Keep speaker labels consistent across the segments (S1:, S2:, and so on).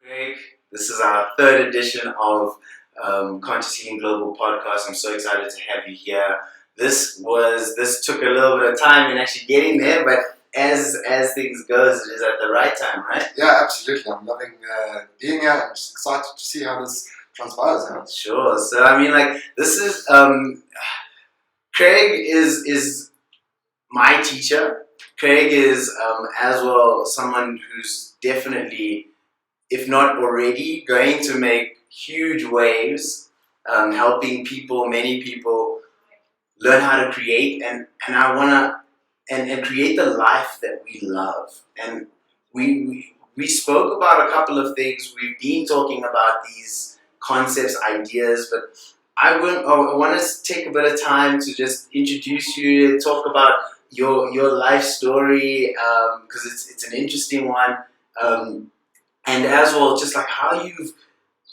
S1: Craig. This is our third edition of Conscious Eating Global Podcast. I'm so excited to have you here. This took a little bit of time in actually getting there, but as things goes, it is at the right time, right?
S2: Yeah, absolutely. I'm loving being here. I'm just excited to see how this transpires. Huh?
S1: Sure. So this is Craig is my teacher. Craig is as well someone who's definitely, if not already, going to make huge waves, helping many people learn how to create, and I wanna and create the life that we love. And we spoke about a couple of things. We've been talking about these concepts, ideas, but I want to take a bit of time to just introduce you, talk about your life story, because it's an interesting one, and as well just like how you've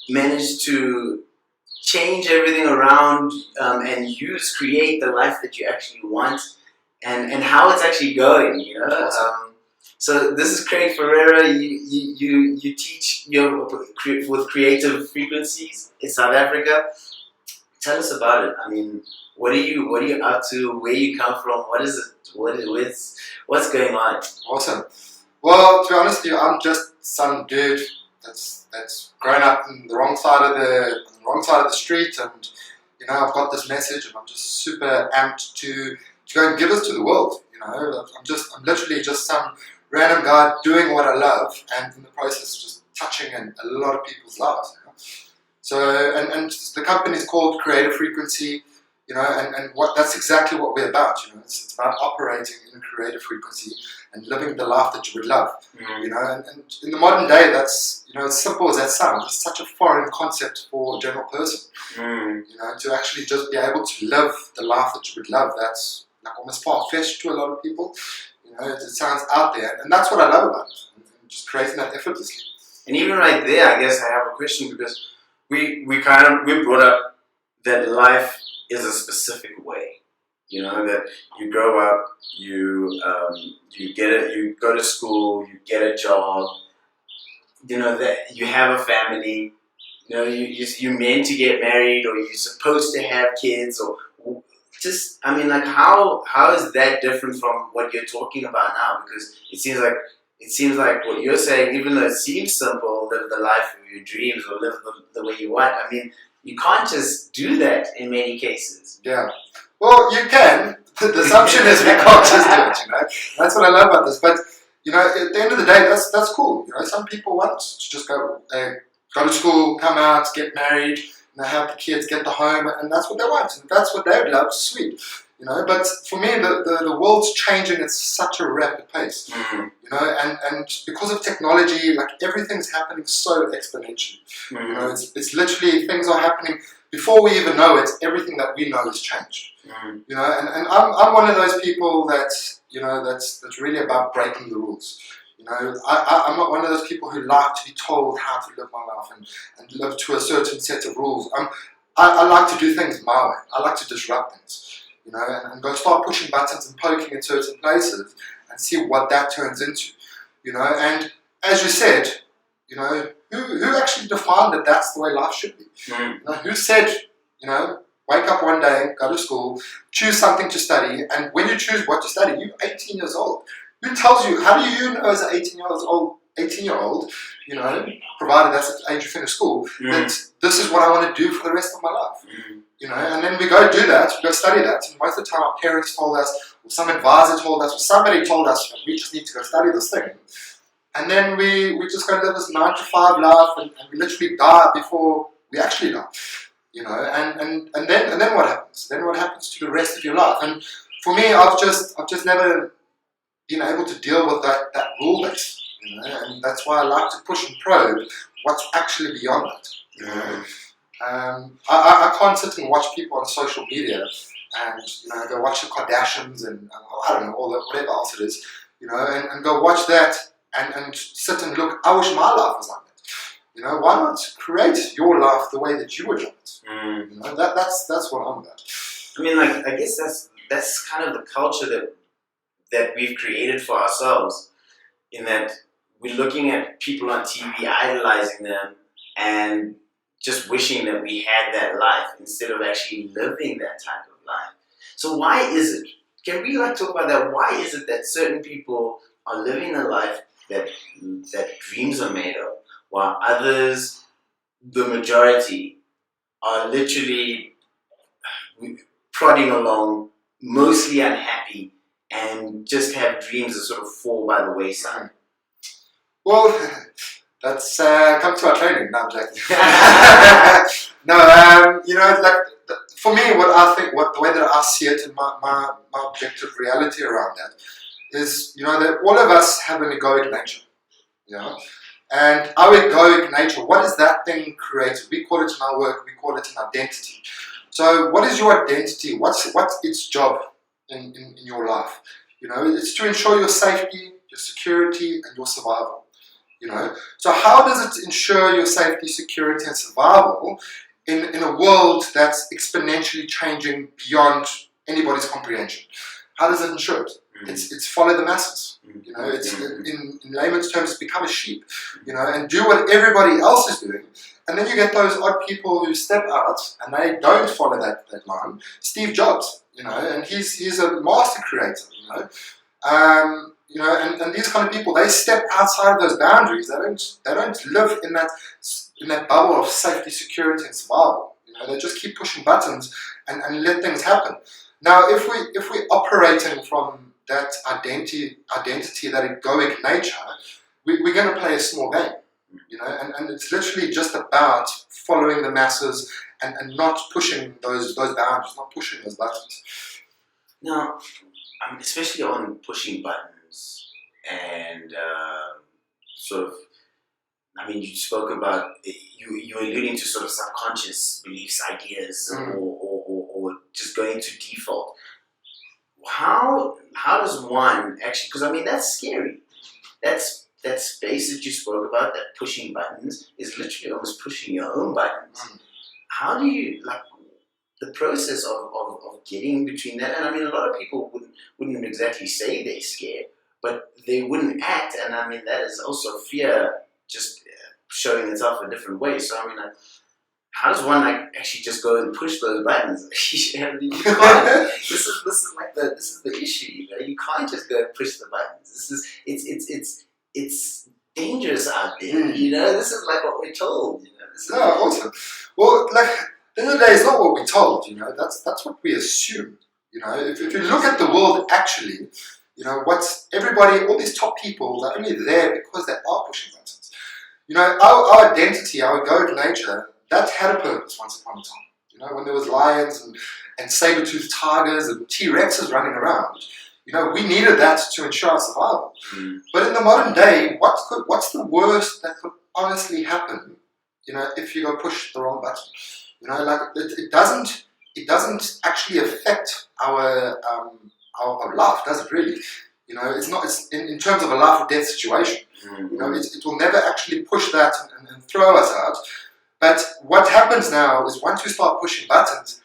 S1: managed to change everything around and create the life that you actually want, and how it's actually going, you know. So this is Craig Fereirra. You teach with Creative Frequencies in South Africa. Tell us about it. I mean, what are you up to? Where you come from? What is it? What's going on?
S2: Awesome. Well, to be honest with you, I'm just some dude that's grown up on the wrong side of the street, and you know, I've got this message, and I'm just super amped to go and give it to the world. You know, I'm literally just some random guy doing what I love, and in the process just touching a lot of people's lives. You know? So, and the company is called Creative Frequency, you know, and that's exactly what we're about. You know, it's about operating in a creative frequency and living the life that you would love. You know, and in the modern day, that's, you know, as simple as that sounds, it's such a foreign concept for a general person. You know, to actually just be able to live the life that you would love, that's like almost far-fetched to a lot of people. You know, it sounds out there, and that's what I love about it, and just creating that effortlessly.
S1: And even right there, I guess I have a question, because we're brought up that life is a specific way. You know, that you grow up, you go to school, you get a job. You know, that you have a family. You know, you're meant to get married, or you're supposed to have kids, or just, I mean, like how is that different from what you're talking about now? Because it seems like what you're saying, even though it seems simple, live the life of your dreams, or live the way you want. I mean, you can't just do that in many cases.
S2: Yeah. Well, you can. The assumption is we can't just do it, you know. That's what I love about this. But, you know, at the end of the day, that's cool. You know, some people want to just go to school, come out, get married, and they have the kids, get the home, and that's what they want. And that's what they would love, sweet. You know, but for me, the world's changing at such a rapid pace. You know, and because of technology, like everything's happening so exponentially. You know, it's literally, things are happening before we even know it. Everything that we know has changed. You know, and I'm one of those people that, you know, that's really about breaking the rules. You know, I'm not one of those people who like to be told how to live my life and live to a certain set of rules. I like to do things my way. I like to disrupt things. You know, and go start pushing buttons and poking in certain places and see what that turns into. You know, and as you said, you know, who actually defined that that's the way life should be? You know, who said, you know, wake up one day, go to school, choose something to study, and when you choose what to study, you're 18 years old. Who tells you? How do you know as an 18-year-old, you know, provided that's the age you finish school, that this is what I want to do for the rest of my life? You know, and then we go do that, we go study that, and most of the time our parents told us, or some advisor told us, or somebody told us, we just need to go study this thing. And then we just go live this 9-to-5 life, and we literally die before we actually die. You know, and then what happens? Then what happens to the rest of your life? And for me, I've just never been able to deal with that rule base. You know, and that's why I like to push and probe what's actually beyond that. You know? I can't sit and watch people on social media and, you know, go watch the Kardashians and I don't know, all that, whatever else it is, you know, and go watch that and sit and look, I wish my life was like that. You know, why not create your life the way that you would love it? You know, that's what I'm about.
S1: I mean, like, I guess that's kind of the culture that we've created for ourselves, in that we're looking at people on TV, idolizing them, and just wishing that we had that life instead of actually living that type of life. So why is it? Can we talk about that? Why is it that certain people are living a life that dreams are made of, while others, the majority, are literally plodding along, mostly unhappy, and just have dreams that sort of fall by the wayside?
S2: Well, let's come to our training. No, I'm joking. No, for me, what I think, the way that I see it, and my objective reality around that is, that all of us have an egoic nature, and our egoic nature, what is that thing created? We call it in our work, we call it an identity. So what is your identity? What's its job in your life? It's to ensure your safety, your security, and your survival. So how does it ensure your safety, security, and survival in a world that's exponentially changing beyond anybody's comprehension? How does it ensure it? It's follow the masses. It's in layman's terms, become a sheep. And do what everybody else is doing. And then you get those odd people who step out and they don't follow that line. Steve Jobs, and he's a master creator. And these kind of people, they step outside of those boundaries. They don't live in that bubble of safety, security, and survival. They just keep pushing buttons and let things happen. Now, if we're operating from that identity, that egoic nature, we're going to play a small game. And it's literally just about following the masses and not pushing those boundaries, not pushing those buttons.
S1: Now, especially on pushing buttons and you spoke about, you alluding to sort of subconscious beliefs, ideas, or just going to default. How does one actually, because that's scary. That space that you spoke about, that pushing buttons, is literally almost pushing your own buttons. How do you, the process of getting between that? And a lot of people wouldn't exactly say they're scared, but they wouldn't act, and that is also fear just showing itself in different ways. So how does one actually just go and push those buttons? You can't. This is the issue. You can't just go and push the buttons. It's dangerous out there. This is what we're told.
S2: Awesome. Well, at the end of the day, it's not what we're told. That's what we assume. If you look at the world, actually, what's everybody, all these top people, they're only there because they are pushing buttons. Our identity, our egoic nature, that had a purpose once upon a time. When there was lions and saber-toothed tigers and T-Rexes running around, we needed that to ensure our survival. But in the modern day, what's the worst that could honestly happen, if you go push the wrong button? It doesn't actually affect our life, does it really? It's in terms of a life or death situation. It will never actually push that and throw us out. But what happens now is once we start pushing buttons,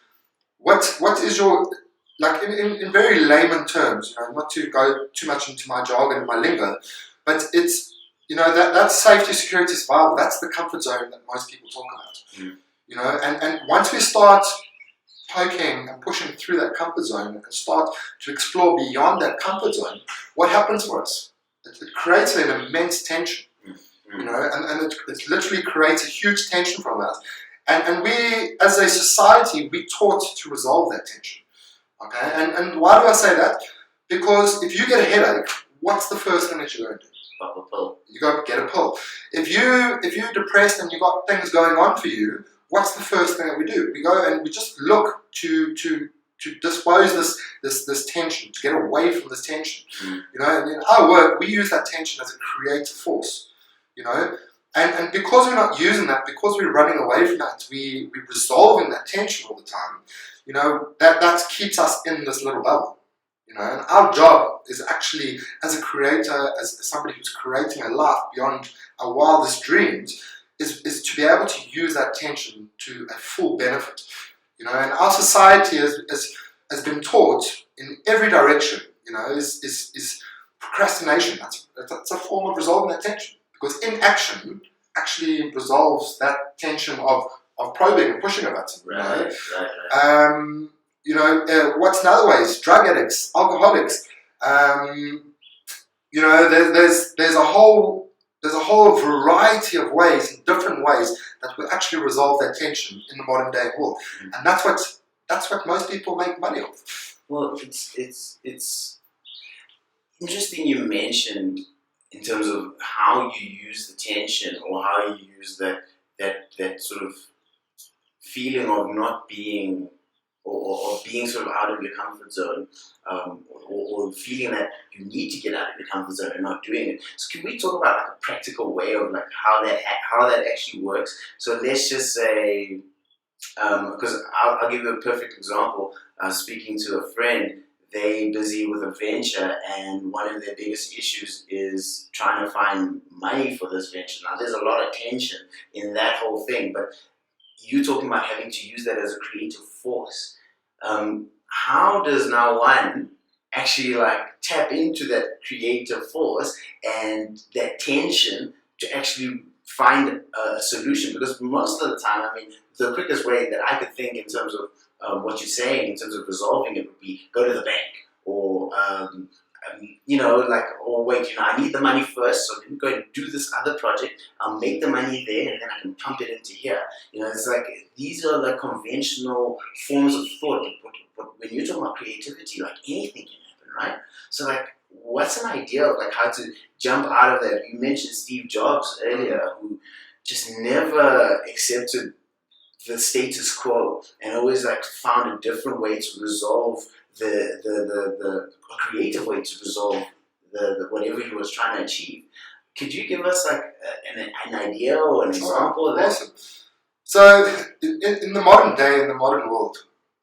S2: what is your, in very layman terms, not to go too much into my jargon and my lingo, but it's, that safety, security, survival, that's the comfort zone that most people talk about. And once we start poking and pushing through that comfort zone and start to explore beyond that comfort zone, what happens for us? It creates an immense tension. And it literally creates a huge tension from us. And we, as a society, we taught to resolve that tension. Okay? And why do I say that? Because if you get a headache, what's the first thing that you're going to do?
S1: Pop a pill.
S2: You got to get a pill. If you're depressed and you've got things going on for you, what's the first thing that we do? We go and we just look to dispose this tension, to get away from this tension. And in our work, we use that tension as a creative force. And because we're not using that, because we're running away from that, we're resolving that tension all the time. That keeps us in this little bubble. And our job is actually, as a creator, as somebody who's creating a life beyond our wildest dreams, is to be able to use that tension to a full benefit. And our society has been taught in every direction, is procrastination, that's a form of resolving that tension. Because inaction actually resolves that tension of probing and pushing a button.
S1: Right.
S2: What's in other ways? Drug addicts, alcoholics. There's a whole variety of ways, different ways that will actually resolve that tension in the modern day world, and that's what most people make money off.
S1: Well, it's interesting you mentioned in terms of how you use the tension or how you use that sort of feeling of not being or being sort of out of your comfort zone, or feeling that you need to get out of your comfort zone and not doing it. So can we talk about like a practical way of like how that actually works? So let's just say, because I'll give you a perfect example. Speaking to a friend, they're busy with a venture, and one of their biggest issues is trying to find money for this venture. Now, there's a lot of tension in that whole thing, but you talking about having to use that as a creative force. How does now one actually like tap into that creative force and that tension to actually find a solution? Because most of the time, I mean, the quickest way that I could think in terms of what you're saying, in terms of resolving it, would be go to the bank or I need the money first, so let me go and do this other project. I'll make the money there, and then I can pump it into here. It's like these are the conventional forms of thought. But when you're talking about creativity, like anything can happen, right? So like, what's an idea of like how to jump out of that? You mentioned Steve Jobs earlier, who just never accepted the status quo and always like found a different way to resolve a creative way to resolve the whatever he was trying to achieve. Could you give us like an idea or an example of that?
S2: Awesome. So in the modern day, in the modern world,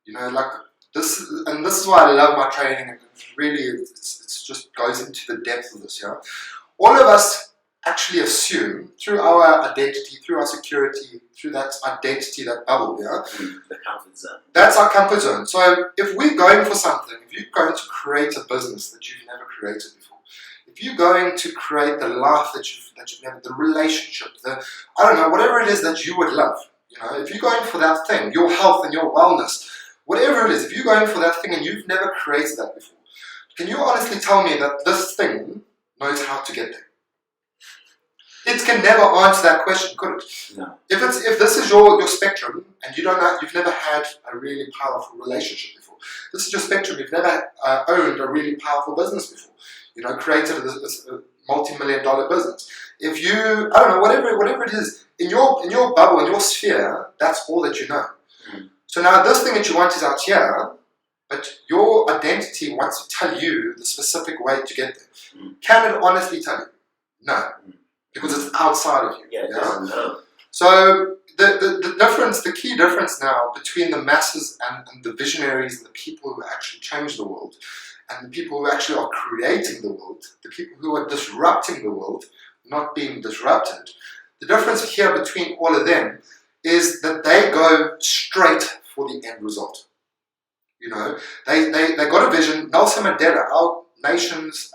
S2: like this is why I love my training, and really it just goes into the depth of this. All of us actually assume through our identity, through our security, through that identity, that bubble,
S1: the comfort zone.
S2: That's our comfort zone. So if we're going for something, if you're going to create a business that you've never created before, if you're going to create the life that you've never, the relationship, whatever it is that you would love, if you're going for that thing, your health and your wellness, whatever it is, if you're going for that thing and you've never created that before, can you honestly tell me that this thing knows how to get there? It can never answer that question, could it?
S1: No.
S2: If this is your spectrum and you've never had a really powerful relationship before, this is your spectrum. You've never owned a really powerful business before. Created a multi-million-dollar business. If you, whatever it is in your bubble, in your sphere, that's all that you know. So now this thing that you want is out here, but your identity wants to tell you the specific way to get there. Can it honestly tell you? No. Because it's outside of you.
S1: Yeah, it doesn't know.
S2: So the key difference now between the masses and the visionaries and the people who actually change the world, and the people who actually are creating the world, the people who are disrupting the world, not being disrupted, the difference here between all of them is that they go straight for the end result. They got a vision. Nelson Mandela,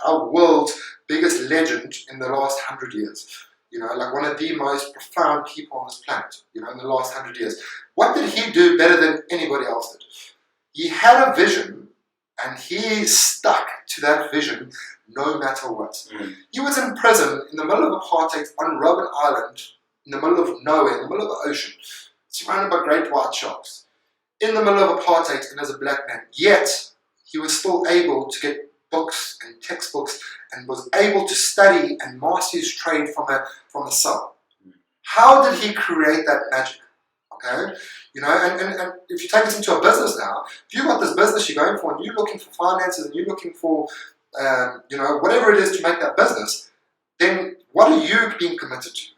S2: our world's biggest legend in the last 100 years. Like one of the most profound people on this planet, in the last 100 years. What did he do better than anybody else did? He had a vision, and he stuck to that vision no matter what. He was in prison in the middle of apartheid on Robben Island, in the middle of nowhere, in the middle of the ocean, surrounded by great white sharks, in the middle of apartheid and as a black man. Yet, he was still able to get books and textbooks and was able to study and master his trade from a cell. How did he create that magic? Okay? And if you take this into a business now, if you've got this business you're going for and you're looking for finances and you're looking for, whatever it is to make that business, then what are you being committed to?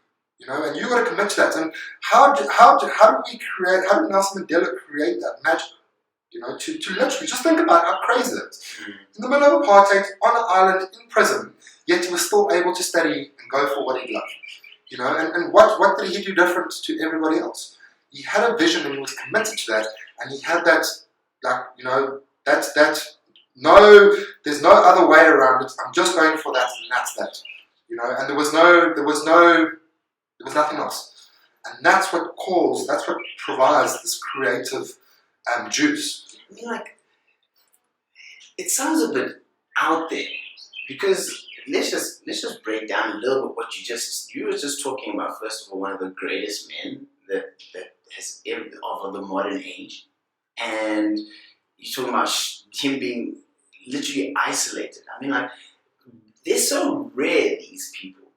S2: And you've got to commit to that. And how did Nelson Mandela create that magic? To literally just think about how crazy it is. In the middle of apartheid, on an island, in prison, yet he was still able to study and go for what he loved. And what did he do different to everybody else? He had a vision and he was committed to that, and he had that, that there's no other way around it. I'm just going for that, and that's that. And there was nothing else. And that's what provides this creative juice.
S1: I mean, like, it sounds a bit out there, because let's just break down a little bit what you were just talking about. First of all, one of the greatest men that has ever of the modern age, and you're talking about him being literally isolated. I mean, like, they're so rare, these people,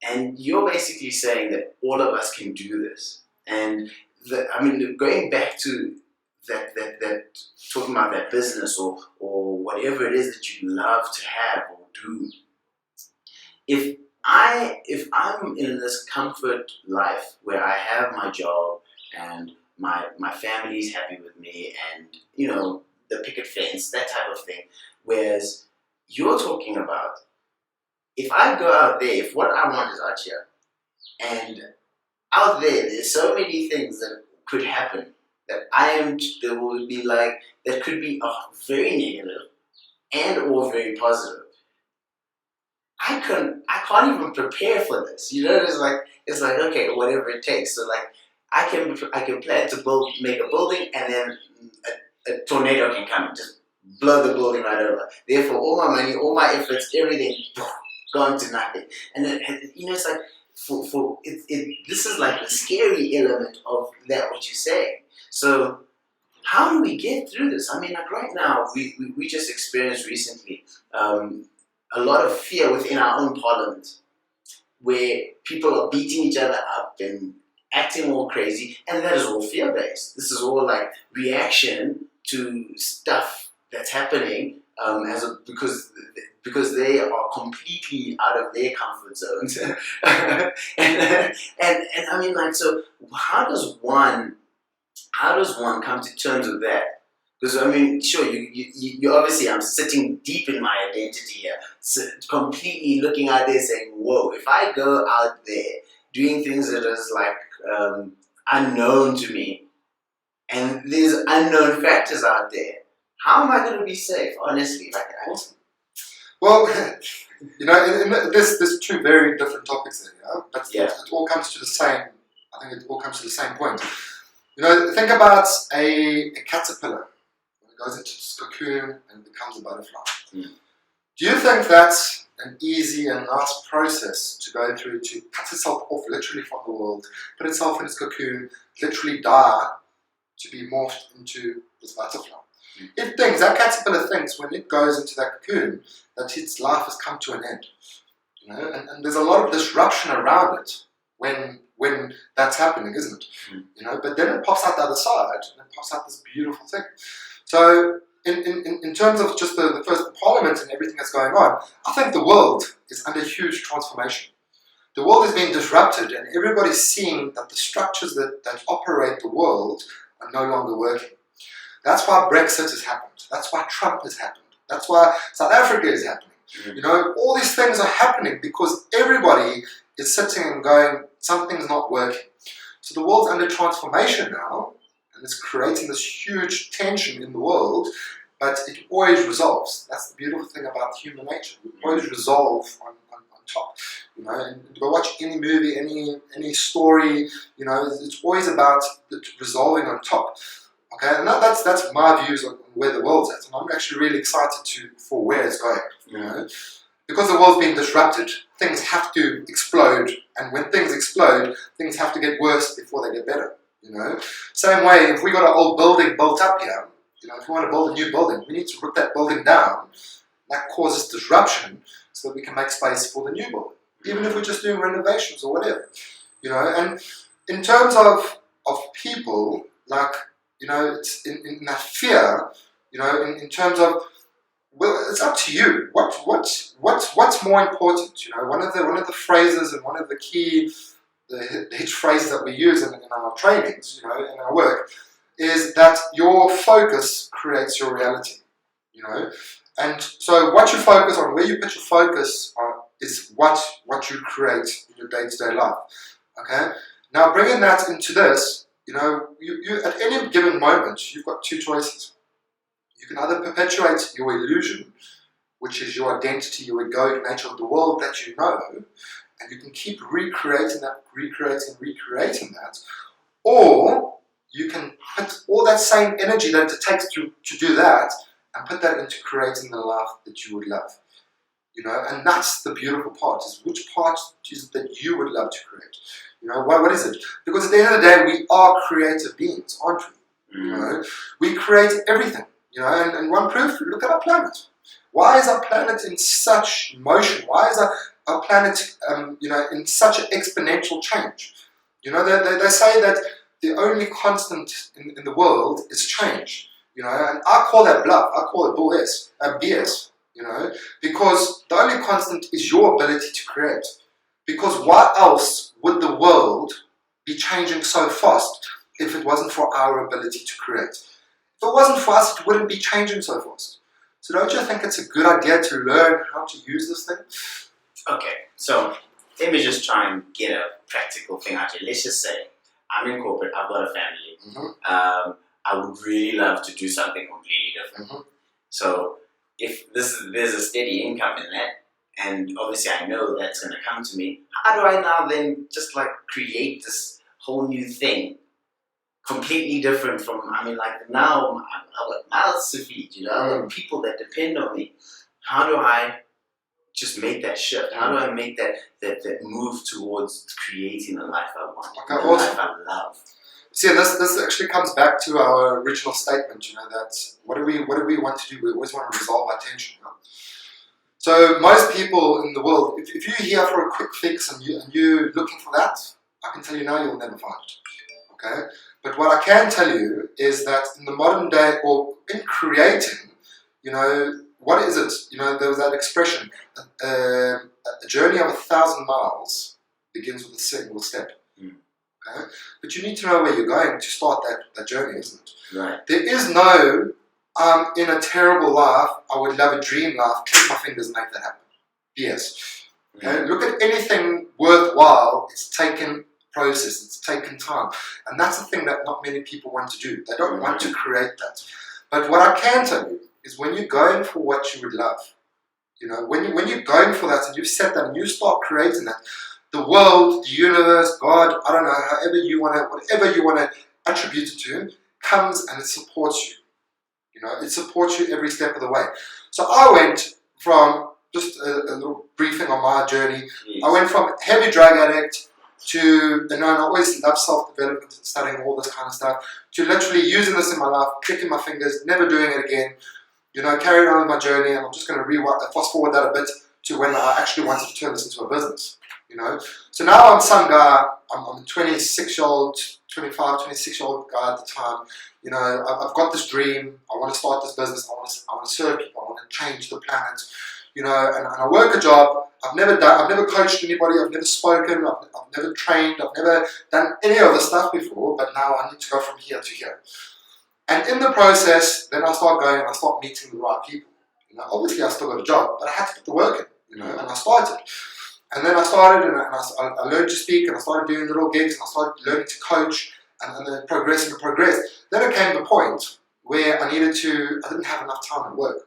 S1: and you're basically saying that all of us can do this. And going back to that talking about that business or whatever it is that you love to have or do. If I'm in this comfort life where I have my job and my family's happy with me, and the picket fence, that type of thing, whereas you're talking about, if I go out there, if what I want is out here, and out there's so many things that could happen that will be like, that could be very negative and or very positive. I can't even prepare for this. It's like okay, whatever it takes. So like I can plan to make a building, and then a tornado can come and just blow the building right over. Therefore, all my money, all my efforts, everything gone to nothing. And then it's like this is like the scary element of that what you're saying. So how do we get through this? I mean, like right now, we just experienced recently a lot of fear within our own parliament, where people are beating each other up and acting all crazy, and that is all fear-based. This is all like reaction to stuff that's happening because they are completely out of their comfort zones. and I mean, like, so how does one come to terms with that? Because I mean, sure, you obviously, I'm sitting deep in my identity here, so completely looking out there saying, whoa, if I go out there doing things that is like unknown to me, and there's unknown factors out there, how am I going to be safe, honestly? Like,
S2: well, there's two very different topics there, but it all comes to the same. I think it all comes to the same point. Think about a caterpillar. Goes into its cocoon and becomes a butterfly. Mm. Do you think that's an easy and nice process to go through, to cut itself off literally from the world, put itself in its cocoon, literally die to be morphed into this butterfly? Mm. That caterpillar thinks when it goes into that cocoon that its life has come to an end. And there's a lot of disruption around it when that's happening, isn't it? Mm. But then it pops out the other side and it pops out this beautiful thing. So, in terms of just the first parliament and everything that's going on, I think the world is under huge transformation. The world is being disrupted, and everybody's seeing that the structures that operate the world are no longer working. That's why Brexit has happened. That's why Trump has happened. That's why South Africa is happening. Mm-hmm. All these things are happening because everybody is sitting and going, something's not working. So the world's under transformation now. And it's creating this huge tension in the world, but it always resolves. That's the beautiful thing about human nature. We always resolve on top. And go watch any movie, any story. It's always about resolving on top. Okay, and that's my views on where the world's at, and I'm actually really excited for where it's going. Because the world's being disrupted, things have to explode, and when things explode, things have to get worse before they get better. Same way, if we got an old building built up here, if we want to build a new building, we need to rip that building down. That causes disruption so that we can make space for the new building, even if we're just doing renovations or whatever. And in terms of people, like, it's in that fear, in terms of, well, it's up to you. What's more important? One of the phrases and one of the key the hitch phrase that we use in our trainings, in our work, is that your focus creates your reality. And so what you focus on, where you put your focus on, is what you create in your day-to-day life. Okay. Now bringing that into this, you at any given moment, you've got two choices. You can either perpetuate your illusion, which is your identity, your egoic nature of the world that you know, and you can keep recreating that, recreating that, or you can put all that same energy that it takes to do that and put that into creating the life that you would love. And that's the beautiful part, is which part is it that you would love to create? What is it? Because at the end of the day, we are creative beings, aren't we? We create everything, and one proof, look at our planet. Why is our planet in such motion? Why is our planet, in such an exponential change? They say that the only constant in the world is change. And I call that bluff. I call it BS. Because the only constant is your ability to create. Because why else would the world be changing so fast if it wasn't for our ability to create? If it wasn't for us, it wouldn't be changing so fast. So don't you think it's a good idea to learn how to use this thing?
S1: Okay, so let me just try and get a practical thing out here. Let's just say I'm in corporate, I've got a family. I would really love to do something completely different. So if there's a steady income in that, and obviously I know that's going to come to me, how do I now then just create this whole new thing? Completely different from, now I've got mouths to feed, I've got people that depend on me. How do I just make that shift? How do I make that move towards creating the life I want, the life I love?
S2: See, this actually comes back to our original statement, that what do we want to do? We always want to resolve our tension. So most people in the world, if you're here for a quick fix and you're looking for that, I can tell you now you'll never find it. Okay? But what I can tell you is that in the modern day, or in creating, what is it? There was that expression, a journey of 1,000 miles begins with a single step. Okay? But you need to know where you're going to start that journey, isn't it?
S1: Right.
S2: There is no, in a terrible life, I would love a dream life, click my fingers and make that happen. Yes. Okay? Look at anything worthwhile, it's taken process, it's taken time. And that's the thing that not many people want to do. They don't want to create that. But what I can tell you is when you're going for what you would love, when you're going for that and you've set that and you start creating that, the world, the universe, God, I don't know, whatever you want to attribute it to, comes and it supports you. It supports you every step of the way. So I went from, just a little briefing on my journey, I went from heavy drug addict to, and I always love self-development and studying all this kind of stuff, to literally using this in my life, clicking my fingers, never doing it again, carrying on with my journey, and I'm just going to fast forward that a bit to when I actually wanted to turn this into a business. So now I'm some guy, I'm a 26-year-old guy at the time. I've got this dream, I want to start this business, I want to serve people, I want to change the planet, and I work a job. I've never coached anybody, I've never spoken, I've never trained, I've never done any of this stuff before, but now I need to go from here to here. And in the process, then I start going and I start meeting the right people. Obviously I still got a job, but I had to put the work in, and I started. And then I started and I learned to speak and I started doing little gigs and I started learning to coach and then progressing. Then it came the point where I didn't have enough time at work.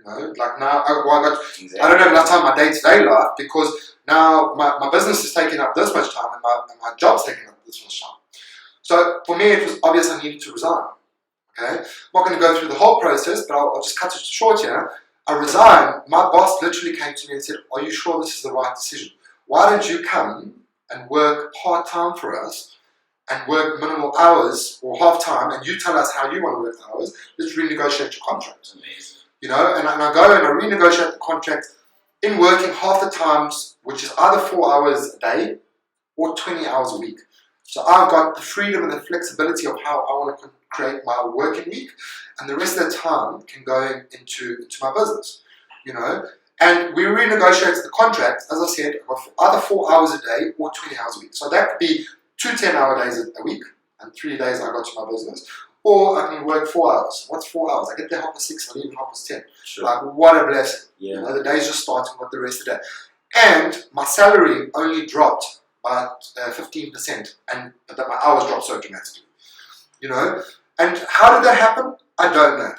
S2: Like now, I don't have enough time in my day-to-day life because now my business is taking up this much time and my job's taking up this much time. So for me, it was obvious I needed to resign. Okay, I'm not going to go through the whole process, but I'll just cut it short here. I resigned. My boss literally came to me and said, "Are you sure this is the right decision? Why don't you come and work part-time for us and work minimal hours or half-time and you tell us how you want to work the hours, let's renegotiate your contract."
S1: Amazing.
S2: And I go and I renegotiate the contract in working half the times, which is either 4 hours a day or 20 hours a week. So I've got the freedom and the flexibility of how I want to create my working week, and the rest of the time can go into my business, And we renegotiated the contract, as I said, either 4 hours a day or 20 hours a week. So that could be 2 10-hour days a week, and 3 days I go to my business. Or I can work 4 hours. What's 4 hours? I get there 6:30, I leave at 10:30.
S1: Sure.
S2: Like, what a blessing.
S1: Yeah.
S2: The day's just starting with the rest of the day. And my salary only dropped by 15%, but my hours dropped so dramatically. And how did that happen? I don't know.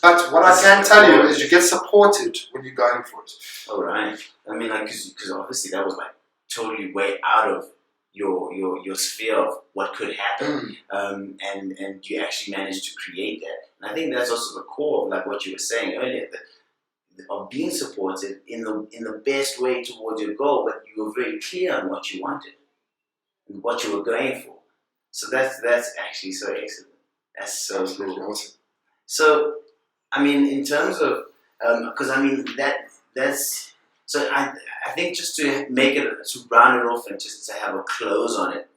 S2: But what I can tell you is you get supported when you're going for it.
S1: All right. I mean, like, because obviously that was like totally way out of your sphere of what could happen, and you actually managed to create that. And I think that's also the core of like what you were saying earlier, of being supported in the best way towards your goal, but you were very clear on what you wanted and what you were going for. So that's actually so excellent. That's so cool.
S2: Awesome.
S1: So, I mean, in terms of, because I mean that's so I think just to make it, to round it off and just to have a close on it,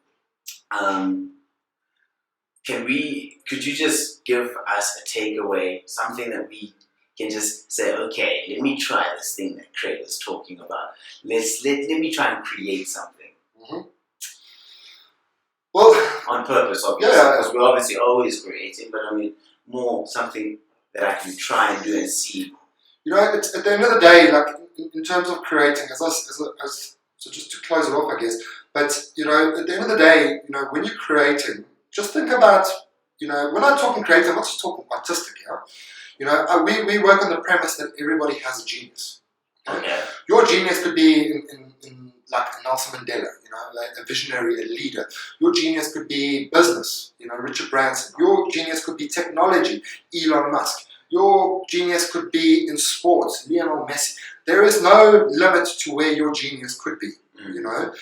S1: could you just give us a takeaway, something that we can just say, okay, let me try this thing that Craig was talking about. Let me try and create something.
S2: Mm-hmm. Well,
S1: on purpose, obviously, because we're obviously always creating, but I mean, more something that I can try and do and see.
S2: You know, it's, at the end of the day, like in terms of creating, so just to close it off, I guess. But you know, at the end of the day, you know, when you're creating, just think about, you know, when I'm talking creative, I'm not just talking artistic here. You know, we work on the premise that everybody has a genius.
S1: Okay.
S2: Your genius could be in like Nelson Mandela, you know, like a visionary, a leader. Your genius could be business, you know, Richard Branson. Your genius could be technology, Elon Musk. Your genius could be in sports, Lionel Messi. There is no limit to where your genius could be, you know.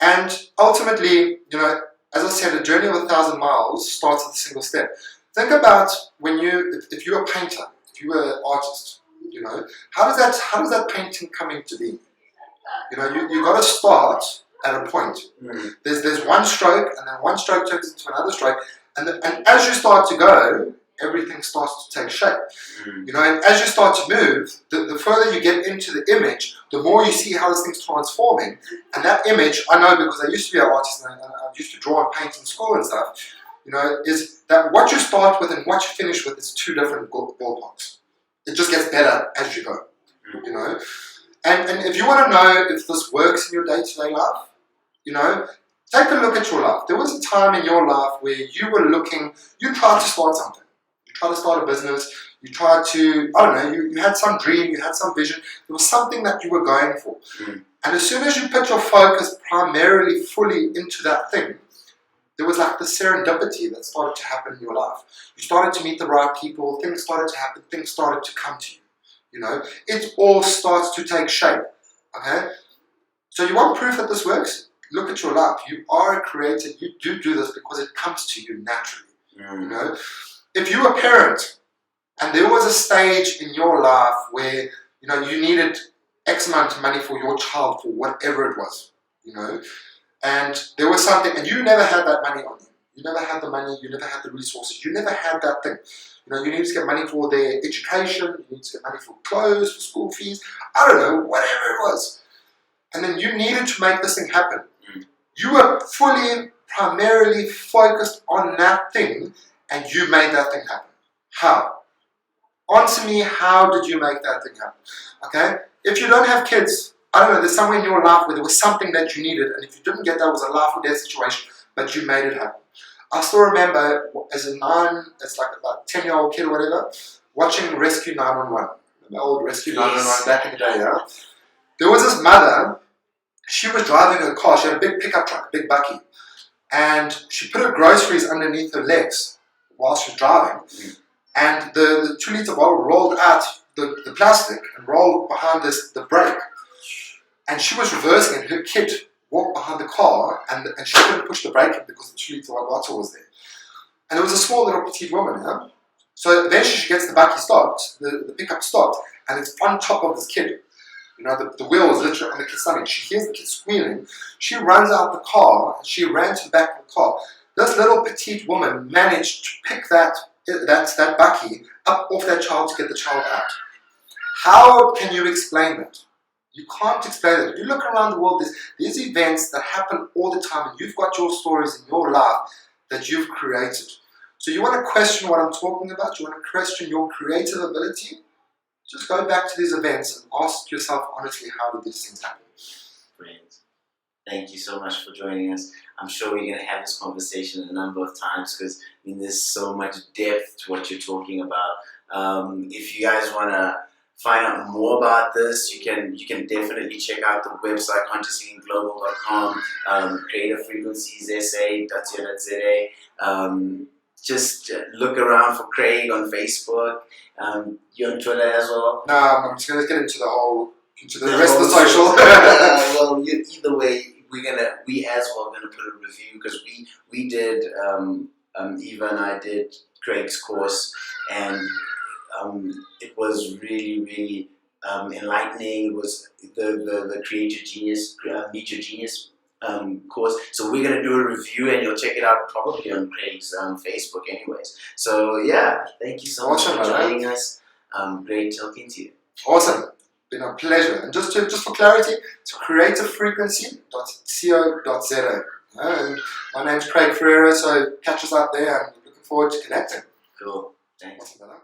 S2: And ultimately, you know, as I said, a journey of 1,000 miles starts with a single step. Think about when if you're a painter, if you were an artist, you know, how does that painting come into being? You know, you got to start at a point. There's one stroke, and then one stroke turns into another stroke, and as you start to go, everything starts to take shape. You know, and as you start to move, the further you get into the image, the more you see how this thing's transforming. And that image, I know because I used to be an artist and I used to draw and paint in school and stuff, you know, is that what you start with and what you finish with is two different ballparks. It just gets better as you go, you know. And if you want to know if this works in your day-to-day life, you know, take a look at your life. There was a time in your life where you tried to start something. You tried to start a business. You tried to, I don't know, you had some dream, you had some vision. There was something that you were going for. And as soon as you put your focus primarily fully into that thing, there was like the serendipity that started to happen in your life. You started to meet the right people, things started to happen, things started to come to you. You know, it all starts to take shape. Okay? So you want proof that this works? Look at your life. You are a creator. You do this because it comes to you naturally. You know? If you're a parent and there was a stage in your life where, you know, you needed X amount of money for your child for whatever it was, you know, and there was something, and you never had that money on you. You never had the money, you never had the resources, you never had that thing. You know, you need to get money for their education, you need to get money for clothes, for school fees, I don't know, whatever it was. And then you needed to make this thing happen. You were fully, primarily focused on that thing, and you made that thing happen. How? Answer me, how did you make that thing happen? Okay? If you don't have kids, I don't know, there's somewhere in your life where there was something that you needed, and if you didn't get that, it was a life or death situation, but you made it happen. I still remember as like about 10-year-old kid or whatever, watching Rescue 911, the old Rescue 911 back in the day, yeah? There was this mother, she was driving her car, she had a big pickup truck, a big bucky, and she put her groceries underneath her legs while she was driving, and the 2-liter bottle rolled out the plastic and rolled behind the brake, and she was reversing, and her kid walked behind the car, and she couldn't push the brake in because the 2-liter bottle was there. And it was a small little petite woman, yeah? So eventually she gets the bucky stopped, the pickup stopped, and it's on top of this kid. You know, the wheel was literally on the kid's stomach. She hears the kid squealing. She runs out the car, and she ran to the back of the car. This little petite woman managed to pick that bucky up off that child to get the child out. How can you explain that? You can't explain it. If you look around the world, there's events that happen all the time, and you've got your stories in your life that you've created. So you want to question what I'm talking about? You want to question your creative ability? Just go back to these events and ask yourself honestly, how did these things happen?
S1: Brilliant. Thank you so much for joining us. I'm sure we're going to have this conversation a number of times because I mean, there's so much depth to what you're talking about. If you guys want to find out more about this, you can definitely check out the website consciouslyglobal.com, creativefrequenciesa.co.za. Just look around for Craig on Facebook. You're on Twitter as well.
S2: No, I'm just gonna get into the rest of the social.
S1: Well, either way, we as well gonna put a review because we did Eva and I did Craig's course, and it was really enlightening. It was the Create Your Genius, Meet Your Genius course. So we're gonna do a review, and you'll check it out probably on Craig's Facebook, anyways. So yeah, thank you so much for joining us. Great talking to you.
S2: Awesome. Been a pleasure. And just for clarity, it's creativefrequency.co.za. And my name's Craig Fereirra, so catch us out there, and looking forward to connecting.
S1: Cool. Thanks.
S2: Awesome.